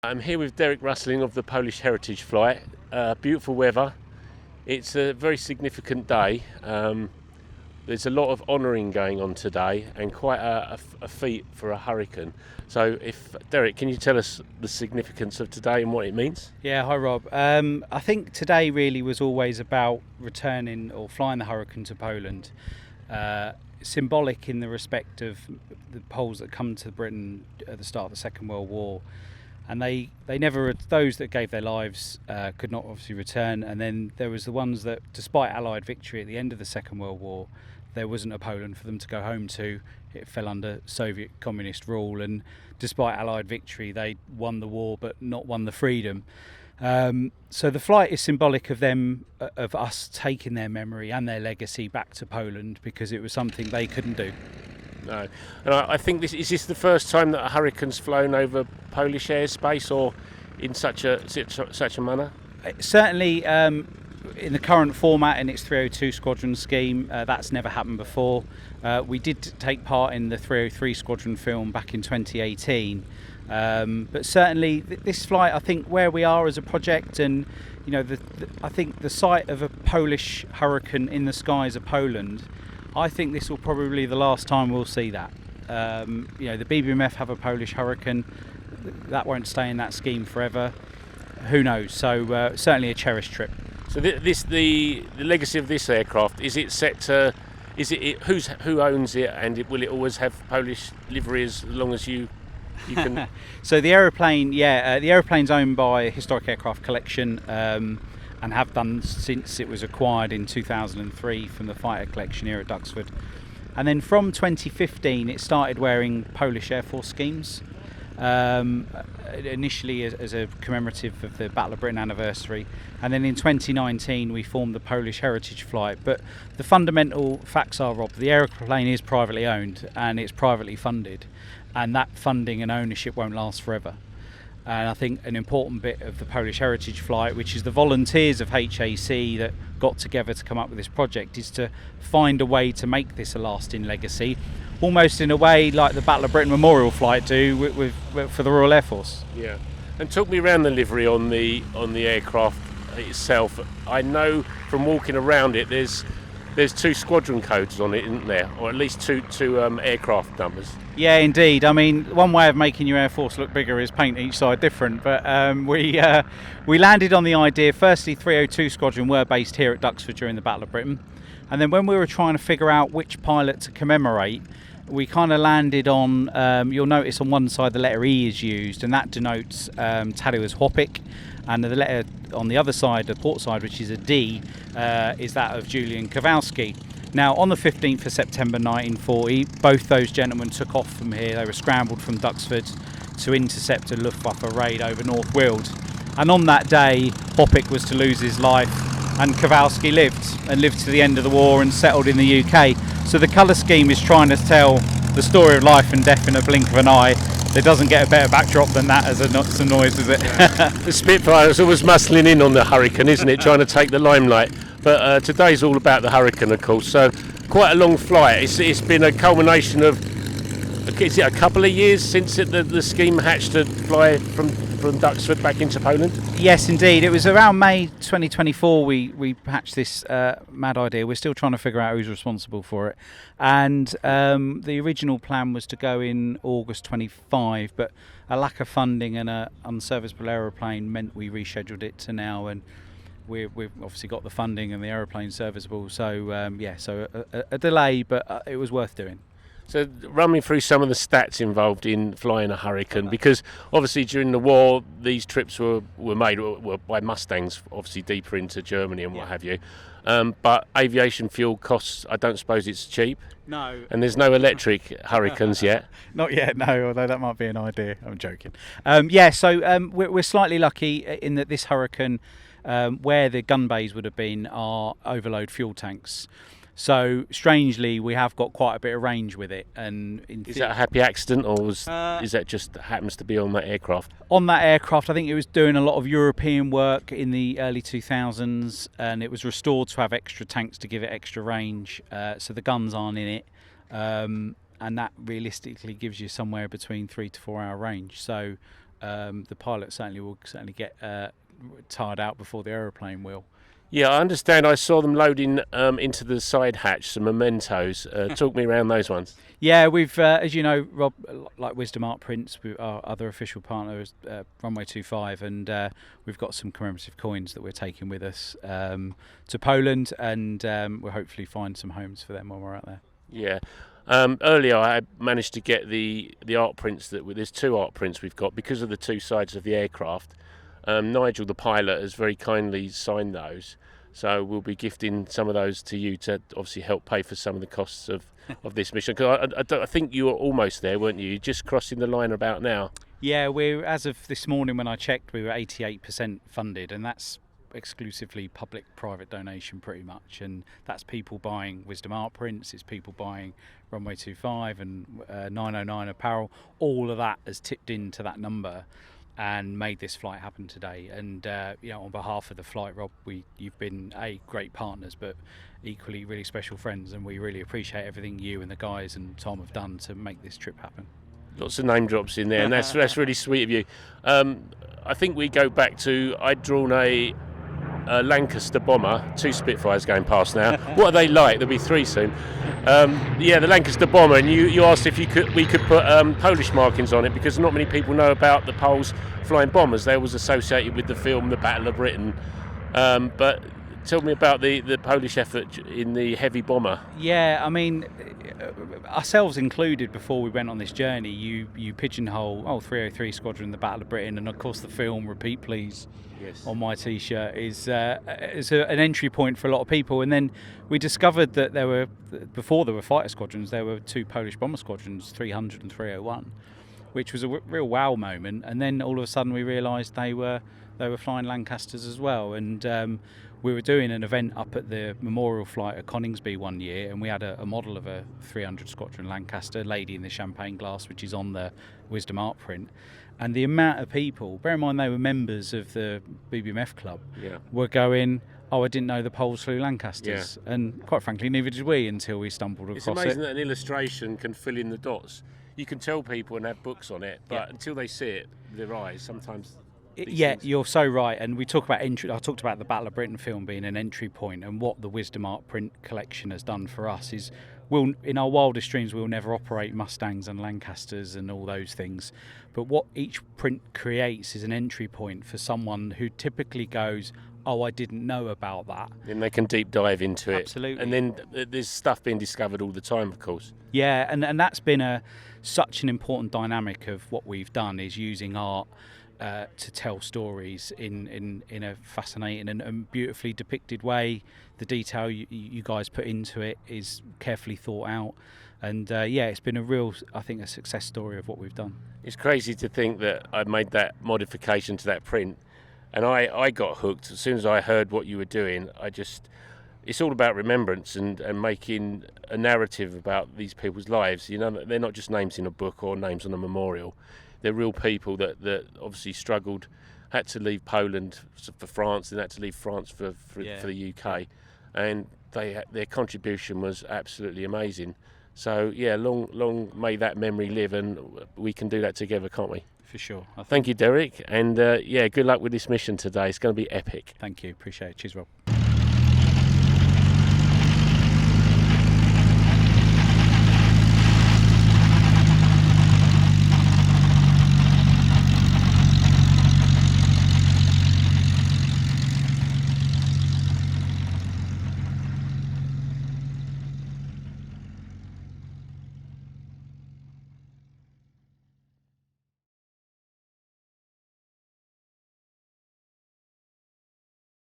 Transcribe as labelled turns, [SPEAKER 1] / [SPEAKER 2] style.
[SPEAKER 1] I'm here with Derek Rusling of the Polish Heritage Flight. Beautiful weather. It's a very significant day. There's a lot of honouring going on today and quite a feat for a hurricane. So Derek, can you tell us the significance of today and what it means?
[SPEAKER 2] Yeah, hi Rob. I think today really was always about returning or flying the hurricane to Poland. Symbolic in the respect of the Poles that come to Britain at the start of the Second World War. And they never, those that gave their lives could not obviously return. And then there was the ones that, despite Allied victory at the end of the Second World War, there wasn't a Poland for them to go home to. It fell under Soviet communist rule, and despite Allied victory, they won the war but not won the freedom. So the flight is symbolic of them, of us taking their memory and their legacy back to Poland, because it was something they couldn't do.
[SPEAKER 1] No, and I think is this the first time that a hurricane's flown over Polish airspace, or in such a manner?
[SPEAKER 2] Certainly, in the current format in its 302 squadron scheme, that's never happened before. We did take part in the 303 squadron film back in 2018, but certainly this flight, I think, where we are as a project, and I think the sight of a Polish hurricane in the skies of Poland, I think this will probably be the last time we'll see that. The BBMF have a Polish hurricane. That won't stay in that scheme forever. Who knows? So certainly a cherished trip.
[SPEAKER 1] So the legacy of this aircraft, is it set to? Who owns it, and will it always have Polish livery as long as you can?
[SPEAKER 2] So the aeroplane, the aeroplane's owned by Historic Aircraft Collection. And have done since it was acquired in 2003 from the fighter collection here at Duxford. And then from 2015 it started wearing Polish Air Force schemes, initially as a commemorative of the Battle of Britain anniversary, and then in 2019 we formed the Polish Heritage Flight. But the fundamental facts are, Rob, the aeroplane is privately owned and it's privately funded, and that funding and ownership won't last forever. And I think an important bit of the Polish Heritage Flight, which is the volunteers of HAC that got together to come up with this project, is to find a way to make this a lasting legacy, almost in a way like the Battle of Britain Memorial Flight do for the Royal Air Force.
[SPEAKER 1] Yeah, and talk me around the livery on the aircraft itself. I know from walking around it, there's two squadron codes on it, isn't there, or at least two aircraft numbers?
[SPEAKER 2] Yeah, indeed. I mean, one way of making your Air Force look bigger is paint each side different. But we landed on the idea. Firstly, 302 Squadron were based here at Duxford during the Battle of Britain, and then when we were trying to figure out which pilot to commemorate, we kind of landed on. You'll notice on one side the letter E is used, and that denotes Tadeusz Chłopik, and the letter on the other side, the port side, which is a D, is that of Julian Kowalski. Now, on the 15th of September 1940, both those gentlemen took off from here. They were scrambled from Duxford to intercept a Luftwaffe raid over North Weald. And on that day, Chłopik was to lose his life, and Kowalski lived to the end of the war and settled in the UK. So the colour scheme is trying to tell the story of life and death in a blink of an eye. There doesn't get a better backdrop than that as a noise, does it?
[SPEAKER 1] The Spitfire is always muscling in on the hurricane, isn't it? Trying to take the limelight. But today's all about the hurricane, of course. So quite a long flight. It's been a culmination of, is it a couple of years since the scheme hatched to fly from Duxford back into Poland?
[SPEAKER 2] Yes, indeed. It was around May 2024 we hatched this mad idea. We're still trying to figure out who's responsible for it. And the original plan was to go in August 25, but a lack of funding and an unserviceable aeroplane meant we rescheduled it to now, and we've obviously got the funding and the aeroplane serviceable. So so a delay, but it was worth doing.
[SPEAKER 1] So run me through some of the stats involved in flying a hurricane, because obviously during the war these trips were made by Mustangs, obviously deeper into Germany and what have you. But aviation fuel costs, I don't suppose it's cheap?
[SPEAKER 2] No.
[SPEAKER 1] And there's no electric hurricanes yet?
[SPEAKER 2] Not yet, no, although that might be an idea. I'm joking. We're slightly lucky in that this hurricane, where the gun bays would have been, are overload fuel tanks. So strangely, we have got quite a bit of range with it. And
[SPEAKER 1] is that a happy accident, or is that just happens to be on that aircraft?
[SPEAKER 2] On that aircraft, I think it was doing a lot of European work in the early 2000s, and it was restored to have extra tanks to give it extra range. So the guns aren't in it, and that realistically gives you somewhere between 3 to 4 hour range. So the pilot will certainly get tired out before the aeroplane will.
[SPEAKER 1] Yeah, I understand. I saw them loading into the side hatch some mementos. Talk me around those ones.
[SPEAKER 2] Yeah, we've, as you know, Rob, like Wisdom Art Prints, our other official partner is Runway 25, and we've got some commemorative coins that we're taking with us to Poland, and we'll hopefully find some homes for them when we're out there.
[SPEAKER 1] Yeah. Earlier, I managed to get the art prints there's 2 art prints we've got because of the 2 sides of the aircraft. Nigel, the pilot, has very kindly signed those. So we'll be gifting some of those to you to obviously help pay for some of the costs of this mission. Because I think you were almost there, weren't you? You're just crossing the line about now.
[SPEAKER 2] Yeah, as of this morning when I checked, we were 88% funded, and that's exclusively public-private donation pretty much. And that's people buying Wisdom Art Prints, it's people buying Runway 25 and 909 apparel. All of that has tipped into that number and made this flight happen today. And on behalf of the flight, Rob, you've been great partners, but equally really special friends, and we really appreciate everything you and the guys and Tom have done to make this trip happen.
[SPEAKER 1] Lots of name drops in there, and that's really sweet of you. I think we go back to, I'd drawn a Lancaster bomber, 2 Spitfires going past now. What are they like? There'll be 3 soon. The Lancaster bomber, and you asked if we could put Polish markings on it, because not many people know about the Poles flying bombers. They was associated with the film The Battle of Britain. But tell me about the Polish effort in the heavy bomber.
[SPEAKER 2] Yeah, I mean, ourselves included, before we went on this journey, you pigeonhole 303 Squadron, The Battle of Britain, and of course the film Repeat Please. Yes. On my T-shirt is an entry point for a lot of people. And then we discovered that before there were fighter squadrons, there were 2 Polish bomber squadrons, 300 and 301, which was a real wow moment. And then all of a sudden we realised they were flying Lancasters as well. And we were doing an event up at the memorial flight at Coningsby one year, and we had a model of a 300 Squadron Lancaster, Lady in the Champagne Glass, which is on the Wisdom Art print. And the amount of people, bear in mind they were members of the BBMF club, were going, I didn't know the Poles flew Lancasters. Yeah. And quite frankly, neither did we until we stumbled across it.
[SPEAKER 1] It's amazing that an illustration can fill in the dots. You can tell people and have books on it, but until they see it with their eyes, sometimes...
[SPEAKER 2] You're so right. And we talk about entry. I talked about the Battle of Britain film being an entry point, and what the Wisdom Art print collection has done for us is, in our wildest dreams, we'll never operate Mustangs and Lancasters and all those things. But what each print creates is an entry point for someone who typically goes, I didn't know about that.
[SPEAKER 1] Then they can deep dive into it.
[SPEAKER 2] Absolutely.
[SPEAKER 1] And then there's stuff being discovered all the time, of course.
[SPEAKER 2] Yeah, and that's been such an important dynamic of what we've done, is using art to tell stories in a fascinating and beautifully depicted way. The detail you guys put into it is carefully thought out, and it's been a success story of what we've done.
[SPEAKER 1] It's crazy to think that I made that modification to that print, and I got hooked as soon as I heard what you were doing. It's all about remembrance and making a narrative about these people's lives. You know, they're not just names in a book or names on a memorial. They're real people that obviously struggled, had to leave Poland for France, and had to leave France for the UK, and their contribution was absolutely amazing. So long may that memory live, and we can do that together, can't we?
[SPEAKER 2] For sure.
[SPEAKER 1] Thank you, Derek, and good luck with this mission today. It's going to be epic.
[SPEAKER 2] Thank you. Appreciate it. Cheers, Rob.